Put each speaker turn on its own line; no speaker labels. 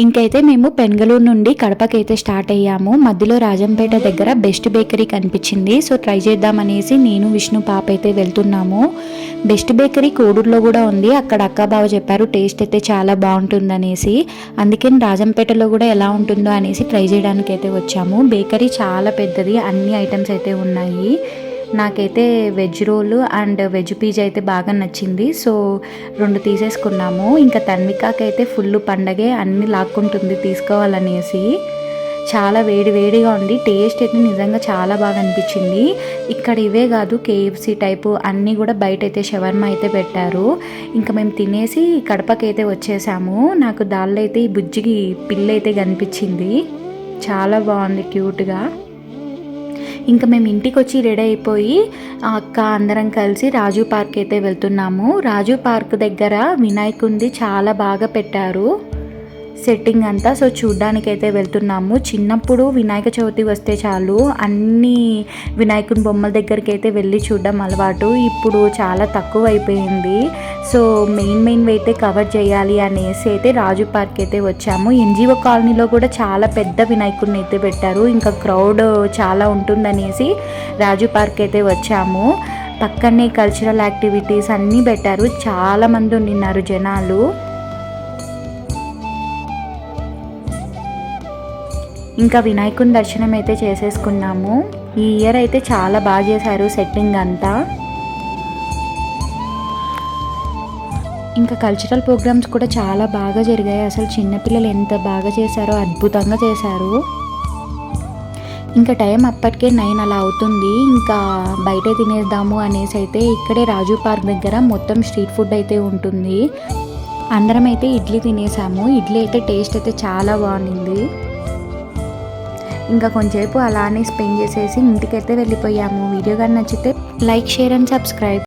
ఇంకైతే మేము పెనగలూరు నుండి కడపకైతే స్టార్ట్ అయ్యాము. మధ్యలో రాజంపేట దగ్గర బెస్ట్ బేకరీ కనిపించింది. సో ట్రై చేద్దామనేసి నేను విష్ణు పాప అయితే వెళ్తున్నాము. బెస్ట్ బేకరీ కోడూరులో కూడా ఉంది. అక్కడ అక్క బావ చెప్పారు టేస్ట్ అయితే చాలా బాగుంటుందనేసి. అందుకని రాజంపేటలో కూడా ఎలా ఉంటుందో అనేసి ట్రై చేయడానికి అయితే వచ్చాము. బేకరీ చాలా పెద్దది, అన్ని ఐటమ్స్ అయితే ఉన్నాయి. నాకైతే veg roll and veg pizza అయితే బాగా నచ్చింది. సో 2 తీసేసుకున్నాము. ఇంకా తన్వికాకైతే ఫుల్ పండగే, అన్నీ లాక్కుంటుంది తీసుకోవాలనేసి. చాలా వేడిగా ఉంది. టేస్ట్ అయితే నిజంగా చాలా బాగా అనిపించింది. ఇక్కడ ఇవే కాదు, KFC టైపు అన్నీ కూడా బయట అయితే షవర్మా అయితే పెట్టారు. ఇంకా మేము తినేసి కడపకైతే వచ్చేసాము. నాకు దానిలో అయితే ఈ బుజ్జికి పిల్ల అయితే కనిపించింది. చాలా బాగుంది క్యూట్గా. ఇంకా మేము ఇంటికి వచ్చి రెడీ అయిపోయి అక్క అందరం కలిసి రాజు పార్క్ అయితే వెళ్తున్నాము. రాజు పార్క్ దగ్గర వినాయకుడిది చాలా బాగా పెట్టారు సెట్టింగ్ అంతా. సో చూడ్డానికైతే వెళ్తున్నాము. చిన్నప్పుడు వినాయక చవితి వస్తే చాలు అన్ని వినాయకుని బొమ్మల దగ్గరికి అయితే వెళ్ళి చూడడం అలవాటు. ఇప్పుడు చాలా తక్కువ అయిపోయింది. సో మెయిన్ అయితే కవర్ చేయాలి అనేసి అయితే రాజు పార్క్ అయితే వచ్చాము. NGO కాలనీలో కూడా చాలా పెద్ద వినాయకుడిని అయితే పెట్టారు. ఇంకా క్రౌడ్ చాలా ఉంటుందనేసి రాజు పార్క్ అయితే వచ్చాము. పక్కనే కల్చరల్ యాక్టివిటీస్ అన్నీ పెట్టారు. చాలామంది ఉన్నారు జనాలు. ఇంకా వినాయకుని దర్శనం అయితే చేసేసుకున్నాము. ఈ ఇయర్ అయితే చాలా బాగా చేశారు సెట్టింగ్ అంతా. ఇంకా కల్చరల్ ప్రోగ్రామ్స్ కూడా చాలా బాగా జరిగాయి. అసలు చిన్నపిల్లలు ఎంత బాగా చేశారో, అద్భుతంగా చేశారు. ఇంకా టైం అప్పటికే 9 అలా అవుతుంది. ఇంకా బయటే తినేద్దాము అనేసి అయితే ఇక్కడే రాజు పార్క్ దగ్గర మొత్తం స్ట్రీట్ ఫుడ్ అయితే ఉంటుంది. అందరం అయితే ఇడ్లీ తినేసాము. ఇడ్లీ అయితే టేస్ట్ అయితే చాలా బాగుంది. ఇంకా కొంచెంసేపు అలానే స్పెండ్ చేసేసి ఇంటికైతే వెళ్ళిపోయాము. వీడియో కానీ నచ్చితే లైక్, షేర్ అండ్ సబ్స్క్రైబ్.